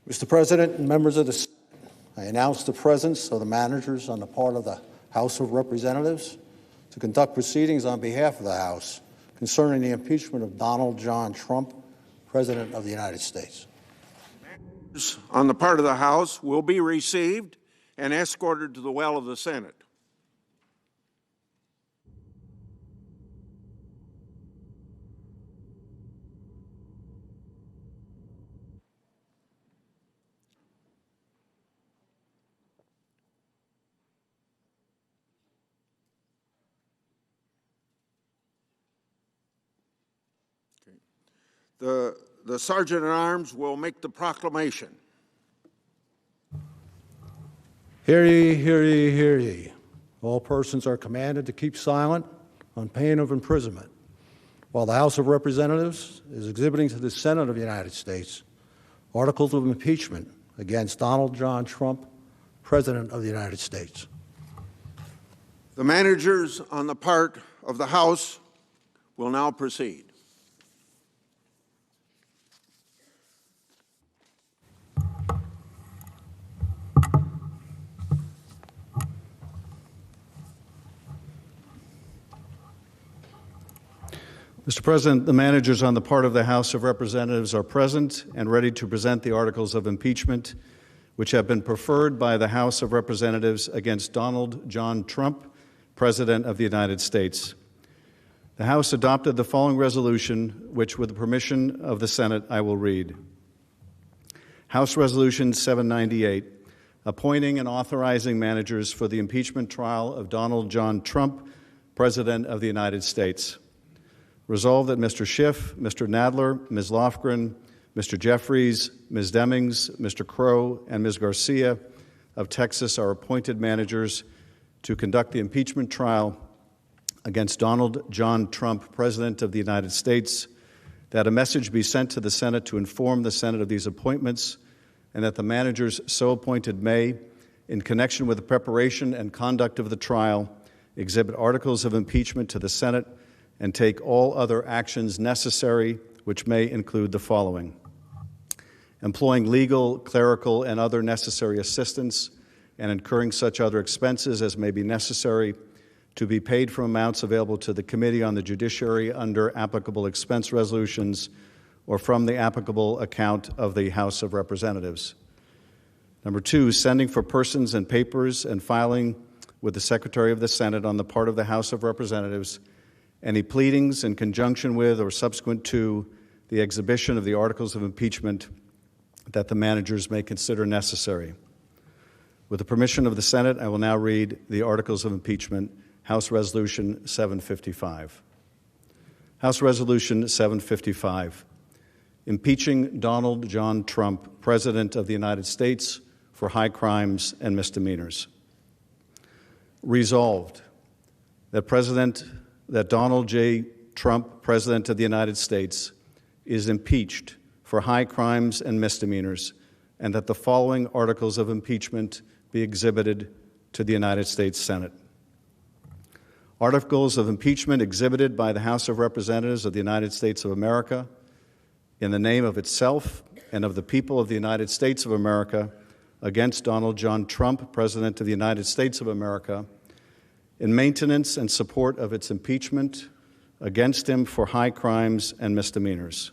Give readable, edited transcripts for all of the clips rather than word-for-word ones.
Mr. President and members of the Senate, I announce the presence of the managers on the part of the House of Representatives to conduct proceedings on behalf of the House concerning the impeachment of Donald John Trump, President of the United States. Managers on the part of the House will be received and escorted to the well of the Senate. The Sergeant-at-Arms will make the proclamation. Hear ye, hear ye, hear ye. All persons are commanded to keep silent on pain of imprisonment while the House of Representatives is exhibiting to the Senate of the United States articles of impeachment against Donald John Trump, President of the United States. The managers on the part of the House will now proceed. Mr. President, the managers on the part of the House of Representatives are present and ready to present the articles of impeachment which have been preferred by the House of Representatives against Donald John Trump, President of the United States. The House adopted the following resolution, which, with the permission of the Senate, I will read. House Resolution 798, appointing and authorizing managers for the impeachment trial of Donald John Trump, President of the United States. Resolved that Mr. Schiff, Mr. Nadler, Ms. Lofgren, Mr. Jeffries, Ms. Demings, Mr. Crow, and Ms. Garcia of Texas are appointed managers to conduct the impeachment trial against Donald John Trump, President of the United States, that a message be sent to the Senate to inform the Senate of these appointments, and that the managers so appointed may, in connection with the preparation and conduct of the trial, exhibit articles of impeachment to the Senate and take all other actions necessary, which may include the following: employing legal, clerical, and other necessary assistance, and incurring such other expenses as may be necessary to be paid from amounts available to the Committee on the Judiciary under applicable expense resolutions or from the applicable account of the House of Representatives. Number two, sending for persons and papers and filing with the Secretary of the Senate on the part of the House of Representatives any pleadings in conjunction with or subsequent to the exhibition of the articles of impeachment that the managers may consider necessary. With the permission of the Senate, I will now read the articles of impeachment, House Resolution 755. House Resolution 755, impeaching Donald John Trump, President of the United States, for high crimes and misdemeanors. Resolved that Donald J. Trump, President of the United States, is impeached for high crimes and misdemeanors, and that the following articles of impeachment be exhibited to the United States Senate. Articles of impeachment exhibited by the House of Representatives of the United States of America in the name of itself and of the people of the United States of America against Donald John Trump, President of the United States of America, in maintenance and support of its impeachment against him for high crimes and misdemeanors.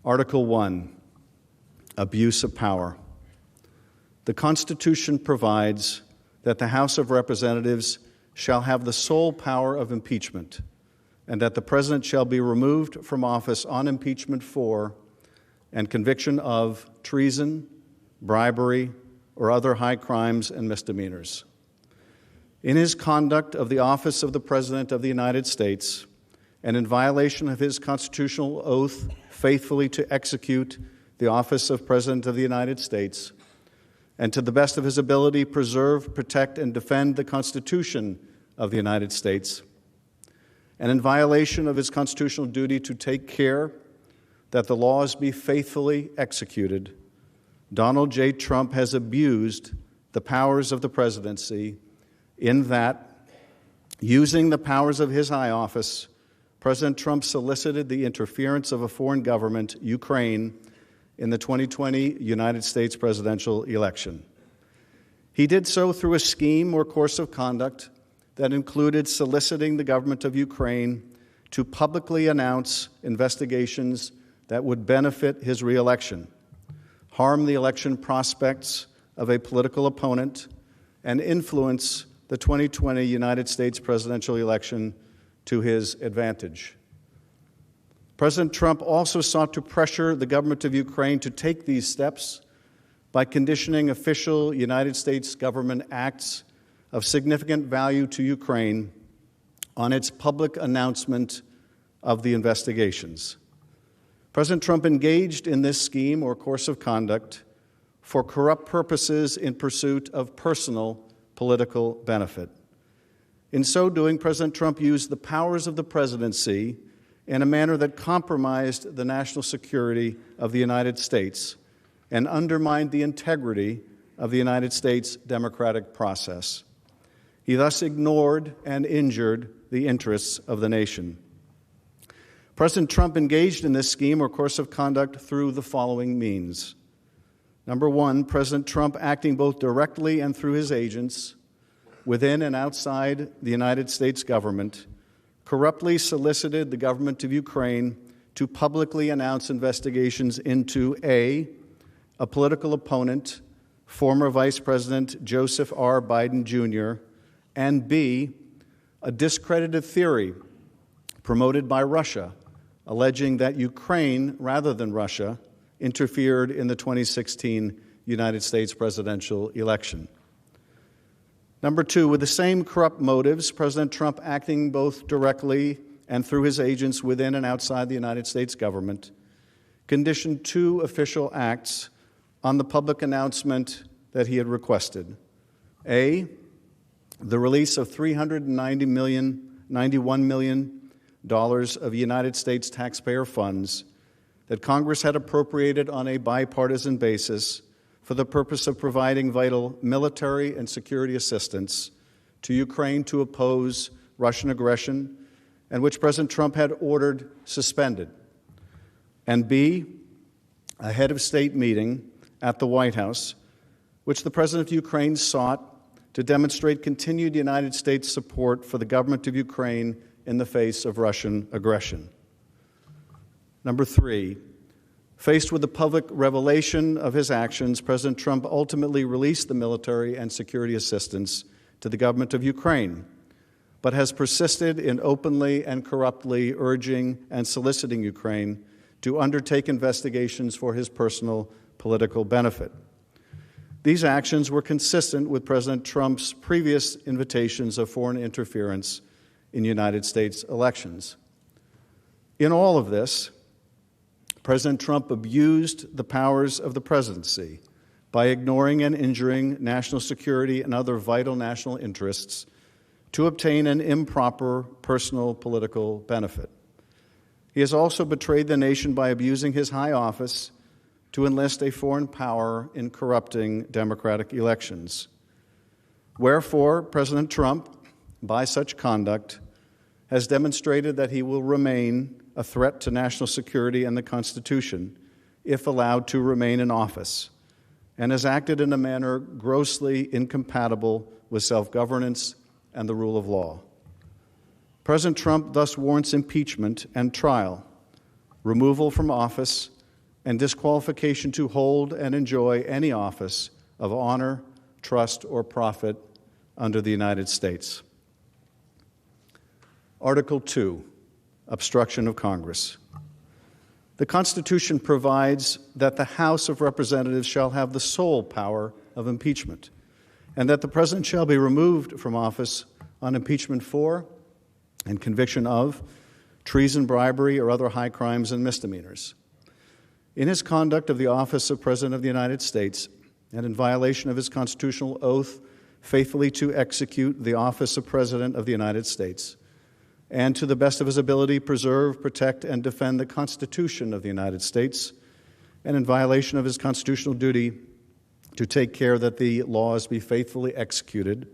Article 1, abuse of power. The Constitution provides that the House of Representatives shall have the sole power of impeachment, and that the President shall be removed from office on impeachment for and conviction of treason, bribery, or other high crimes and misdemeanors. In his conduct of the office of the President of the United States, and in violation of his constitutional oath faithfully to execute the office of President of the United States, and to the best of his ability preserve, protect, and defend the Constitution of the United States, and in violation of his constitutional duty to take care that the laws be faithfully executed, Donald J. Trump has abused the powers of the presidency in that, using the powers of his high office, President Trump solicited the interference of a foreign government, Ukraine, in the 2020 United States presidential election. He did so through a scheme or course of conduct that included soliciting the government of Ukraine to publicly announce investigations that would benefit his reelection, harm the election prospects of a political opponent, and influence the 2020 United States presidential election to his advantage. President Trump also sought to pressure the government of Ukraine to take these steps by conditioning official United States government acts of significant value to Ukraine on its public announcement of the investigations. President Trump engaged in this scheme or course of conduct for corrupt purposes in pursuit of personal political benefit. In so doing, President Trump used the powers of the presidency in a manner that compromised the national security of the United States and undermined the integrity of the United States democratic process. He thus ignored and injured the interests of the nation. President Trump engaged in this scheme or course of conduct through the following means. Number one, President Trump, acting both directly and through his agents within and outside the United States government, corruptly solicited the government of Ukraine to publicly announce investigations into A, political opponent, former Vice President Joseph R. Biden Jr., and B, a discredited theory promoted by Russia, alleging that Ukraine, rather than Russia, interfered in the 2016 United States presidential election. Number two, with the same corrupt motives, President Trump, acting both directly and through his agents within and outside the United States government, conditioned two official acts on the public announcement that he had requested. A, the release of $91 million of United States taxpayer funds that Congress had appropriated on a bipartisan basis for the purpose of providing vital military and security assistance to Ukraine to oppose Russian aggression, and which President Trump had ordered suspended. And B, a head of state meeting at the White House, which the President of Ukraine sought to demonstrate continued United States support for the government of Ukraine in the face of Russian aggression. Number three, faced with the public revelation of his actions, President Trump ultimately released the military and security assistance to the government of Ukraine, but has persisted in openly and corruptly urging and soliciting Ukraine to undertake investigations for his personal political benefit. These actions were consistent with President Trump's previous invitations of foreign interference in United States elections. In all of this, President Trump abused the powers of the presidency by ignoring and injuring national security and other vital national interests to obtain an improper personal political benefit. He has also betrayed the nation by abusing his high office to enlist a foreign power in corrupting democratic elections. Wherefore, President Trump, by such conduct, has demonstrated that he will remain a threat to national security and the Constitution if allowed to remain in office, and has acted in a manner grossly incompatible with self-governance and the rule of law. President Trump thus warrants impeachment and trial, removal from office, and disqualification to hold and enjoy any office of honor, trust, or profit under the United States. Article 2, obstruction of Congress. The Constitution provides that the House of Representatives shall have the sole power of impeachment, and that the President shall be removed from office on impeachment for and conviction of treason, bribery, or other high crimes and misdemeanors. In his conduct of the office of President of the United States, and in violation of his constitutional oath faithfully to execute the office of President of the United States, and to the best of his ability preserve, protect, and defend the Constitution of the United States, and in violation of his constitutional duty to take care that the laws be faithfully executed,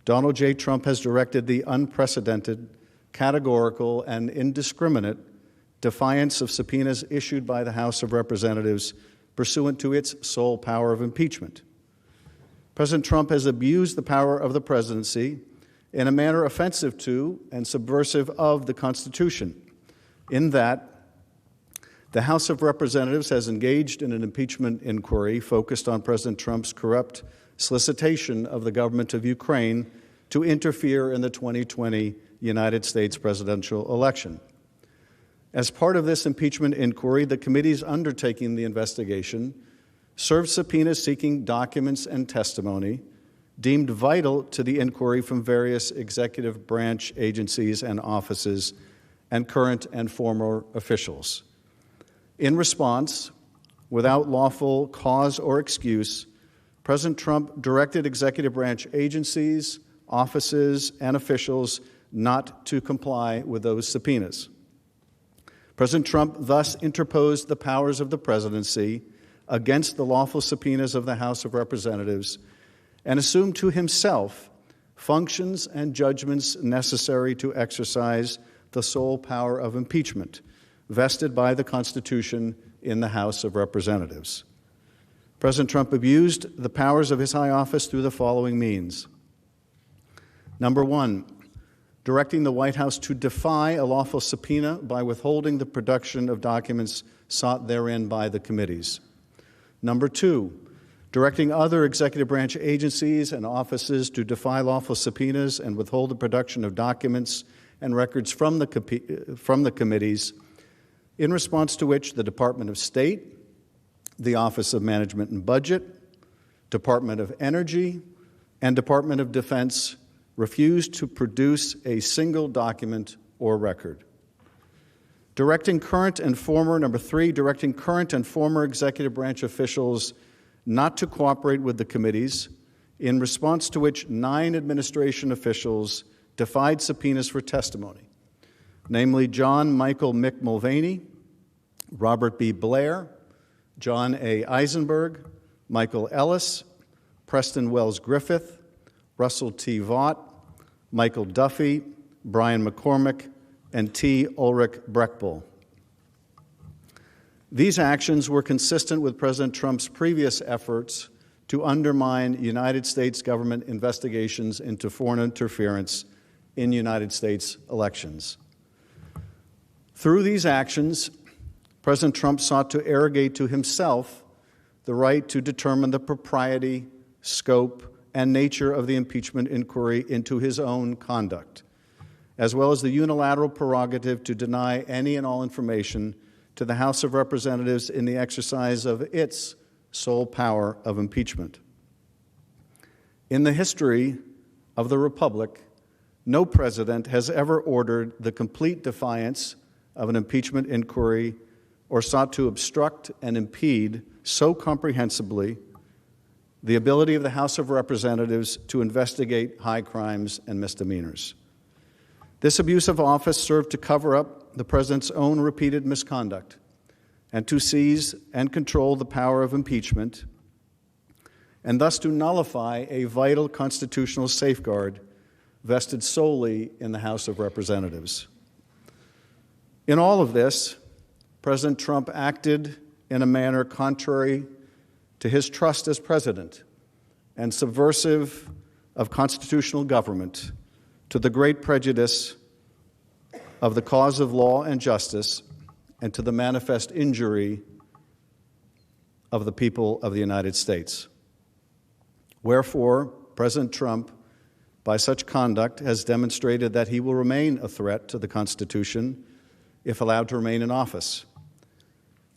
Donald J. Trump has directed the unprecedented, categorical, and indiscriminate defiance of subpoenas issued by the House of Representatives pursuant to its sole power of impeachment. President Trump has abused the power of the presidency in a manner offensive to and subversive of the Constitution, in that the House of Representatives has engaged in an impeachment inquiry focused on President Trump's corrupt solicitation of the government of Ukraine to interfere in the 2020 United States presidential election. As part of this impeachment inquiry, the committees undertaking the investigation served subpoenas seeking documents and testimony deemed vital to the inquiry from various executive branch agencies and offices and current and former officials. In response, without lawful cause or excuse, President Trump directed executive branch agencies, offices, and officials not to comply with those subpoenas. President Trump thus interposed the powers of the presidency against the lawful subpoenas of the House of Representatives and assumed to himself functions and judgments necessary to exercise the sole power of impeachment vested by the Constitution in the House of Representatives. President Trump abused the powers of his high office through the following means. Number one, directing the White House to defy a lawful subpoena by withholding the production of documents sought therein by the committees. Number two, directing other executive branch agencies and offices to defy lawful subpoenas and withhold the production of documents and records from the committees, in response to which the Department of State, the Office of Management and Budget, Department of Energy, and Department of Defense refused to produce a single document or record. Directing current and former, number three, directing current and former executive branch officials not to cooperate with the committees, in response to which 9 administration officials defied subpoenas for testimony, namely John Michael Mick Mulvaney, Robert B. Blair, John A. Eisenberg, Michael Ellis, Preston Wells Griffith, Russell T. Vaught, Michael Duffy, Brian McCormick, and T. Ulrich Breckbull. These actions were consistent with President Trump's previous efforts to undermine United States government investigations into foreign interference in United States elections. Through these actions, President Trump sought to arrogate to himself the right to determine the propriety, scope, and nature of the impeachment inquiry into his own conduct, as well as the unilateral prerogative to deny any and all information to the House of Representatives in the exercise of its sole power of impeachment. In the history of the Republic, no president has ever ordered the complete defiance of an impeachment inquiry or sought to obstruct and impede so comprehensively the ability of the House of Representatives to investigate high crimes and misdemeanors. This abuse of office served to cover up the president's own repeated misconduct and to seize and control the power of impeachment, and thus to nullify a vital constitutional safeguard vested solely in the House of Representatives. In all of this, President Trump acted in a manner contrary to his trust as president and subversive of constitutional government, to the great prejudice of the cause of law and justice, and to the manifest injury of the people of the United States. Wherefore, President Trump, by such conduct, has demonstrated that he will remain a threat to the Constitution if allowed to remain in office,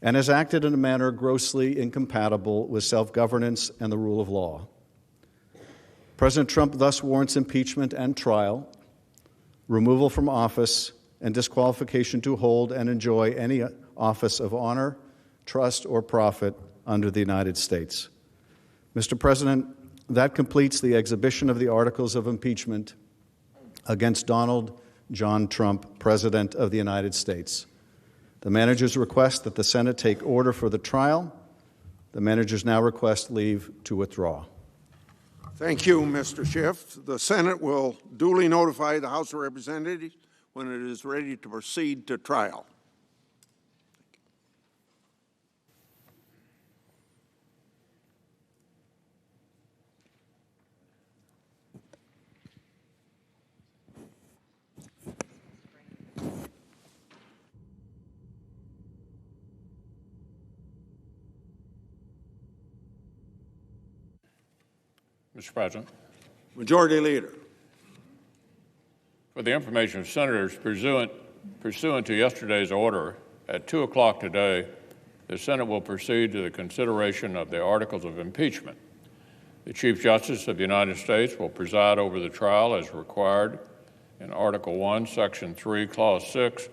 and has acted in a manner grossly incompatible with self-governance and the rule of law. President Trump thus warrants impeachment and trial, removal from office, and disqualification to hold and enjoy any office of honor, trust, or profit under the United States. Mr. President, that completes the exhibition of the articles of impeachment against Donald John Trump, President of the United States. The managers request that the Senate take order for the trial. The managers now request leave to withdraw. Thank you, Mr. Schiff. The Senate will duly notify the House of Representatives when it is ready to proceed to trial. Mr. President. Majority Leader. For the information of senators, pursuant to yesterday's order, at 2 o'clock today, the Senate will proceed to the consideration of the articles of impeachment. The Chief Justice of the United States will preside over the trial as required in Article 1, Section 3, Clause 6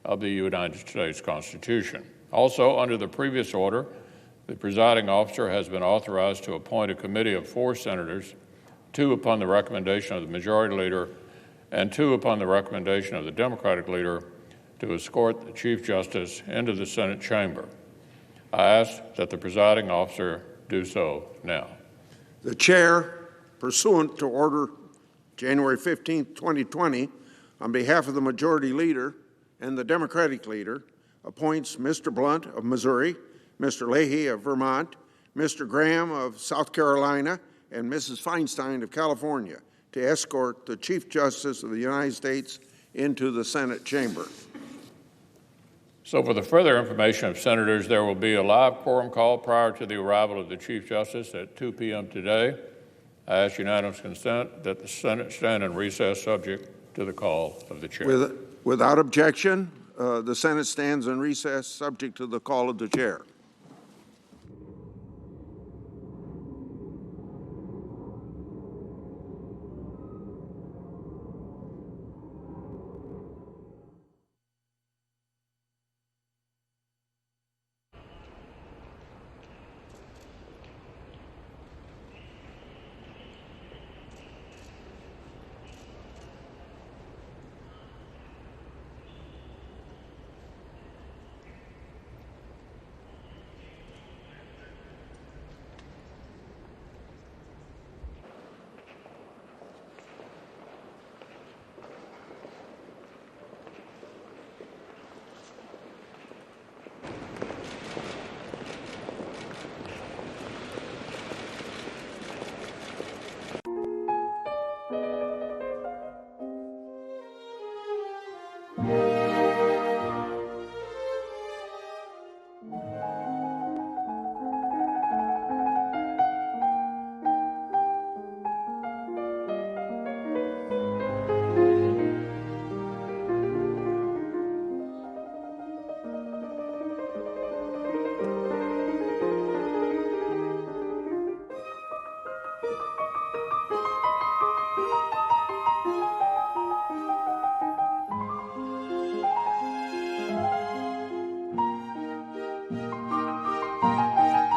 of the United States Constitution. Also, under the previous order, the presiding officer has been authorized to appoint a committee of 4 senators, 2 upon the recommendation of the Majority Leader and 2 upon the recommendation of the Democratic Leader, to escort the Chief Justice into the Senate chamber. I ask that the presiding officer do so now. The Chair, pursuant to Order January 15, 2020, on behalf of the Majority Leader and the Democratic Leader, appoints Mr. Blunt of Missouri, Mr. Leahy of Vermont, Mr. Graham of South Carolina, and Mrs. Feinstein of California to escort the Chief Justice of the United States into the Senate chamber. So for the further information of senators, there will be a live quorum call prior to the arrival of the Chief Justice at 2 p.m. today. I ask unanimous consent that the Senate stand in recess subject to the call of the chair. Without objection, the Senate stands in recess subject to the call of the chair.